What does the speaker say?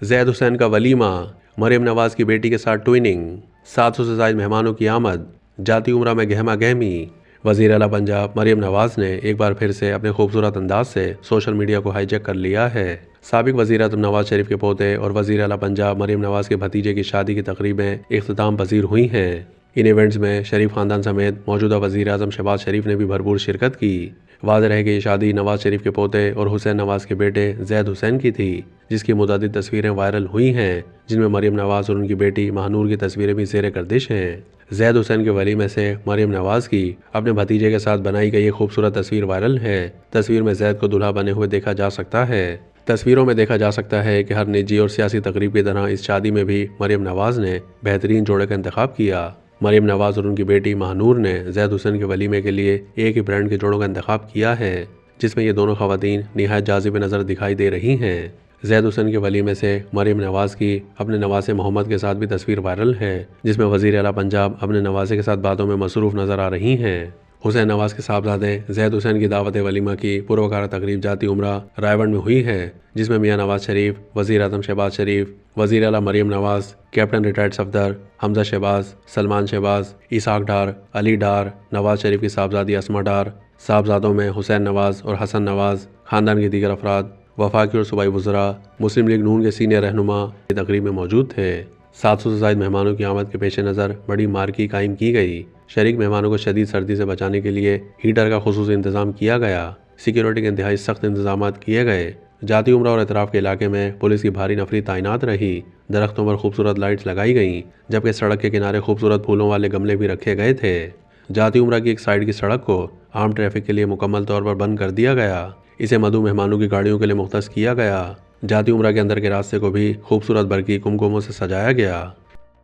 زید حسین کا ولیمہ، مریم نواز کی بیٹی کے ساتھ ٹوئننگ، 700 سے زائد مہمانوں کی آمد، جاتی عمرہ میں گہما گہمی۔ وزیر اعلیٰ پنجاب مریم نواز نے ایک بار پھر سے اپنے خوبصورت انداز سے سوشل میڈیا کو ہائی جیک کر لیا ہے۔ سابق وزیر اعظم نواز شریف کے پوتے اور وزیر اعلیٰ پنجاب مریم نواز کے بھتیجے کی شادی کی تقریبیں اختتام پذیر ہوئی ہیں۔ ان ایونٹس میں شریف خاندان سمیت موجودہ وزیر اعظم شہباز شریف نے بھی بھرپور شرکت کی۔ واضح ہے کہ یہ شادی نواز شریف کے پوتے اور حسین نواز کے بیٹے زید حسین کی تھی، جس کی متعدد تصویریں وائرل ہوئی ہیں، جن میں مریم نواز اور ان کی بیٹی ماہنور کی تصویریں بھی زیر گردش ہیں۔ زید حسین کے ولیمے سے مریم نواز کی اپنے بھتیجے کے ساتھ بنائی گئی ایک خوبصورت تصویر وائرل ہے۔ تصویر میں زید کو دلہا بنے ہوئے دیکھا جا سکتا ہے۔ تصویروں میں دیکھا جا سکتا ہے کہ ہر نجی اور سیاسی تقریب کی طرح اس شادی میں بھی مریم نواز نے بہترین جوڑے کا انتخاب کیا۔ مریم نواز اور ان کی بیٹی ماہنور نے زید حسین کے ولیمے کے لیے ایک ہی برانڈ کے جوڑوں کا انتخاب کیا ہے، جس میں یہ دونوں خواتین نہایت جاذب نظر دکھائی دے رہی ہیں۔ زید حسین کے ولیمے سے مریم نواز کی اپنے نواسے محمد کے ساتھ بھی تصویر وائرل ہے، جس میں وزیر اعلیٰ پنجاب اپنے نواسے کے ساتھ باتوں میں مصروف نظر آ رہی ہیں۔ حسین نواز کے صاحبزادے زید حسین کی دعوت ولیمہ کی پروکارہ تقریب جاتی عمرہ رائیونڈ میں ہوئی ہے، جس میں میاں نواز شریف، وزیر اعظم شہباز شریف، وزیر اعلیٰ مریم نواز، کیپٹن ریٹائرڈ صفدر، حمزہ شہباز، سلمان شہباز، اسحاق ڈار، علی ڈار، نواز شریف کی صاحبزادی اسما ڈار، صاحبزادوں میں حسین نواز اور حسن نواز، خاندان کے دیگر افراد، وفاقی اور صوبائی وزراء، مسلم لیگ نون کے سینئر رہنما تقریب میں موجود تھے۔ 700 سے زائد مہمانوں کی آمد کے پیش نظر بڑی مارکی قائم کی گئی۔ شریک مہمانوں کو شدید سردی سے بچانے کے لیے ہیٹر کا خصوصی انتظام کیا گیا۔ سیکیورٹی کے انتہائی سخت انتظامات کیے گئے۔ جاتی عمرہ اور اطراف کے علاقے میں پولیس کی بھاری نفری تعینات رہی۔ درختوں پر خوبصورت لائٹس لگائی گئیں، جبکہ سڑک کے کنارے خوبصورت پھولوں والے گملے بھی رکھے گئے تھے۔ جاتی عمرہ کی ایک سائیڈ کی سڑک کو عام ٹریفک کے لیے مکمل طور پر بند کر دیا گیا۔ اسے مدعو مہمانوں کی گاڑیوں کے لیے مختص کیا گیا۔ جاتی عمرہ کے اندر کے راستے کو بھی خوبصورت برقی کمکموں سے سجایا گیا۔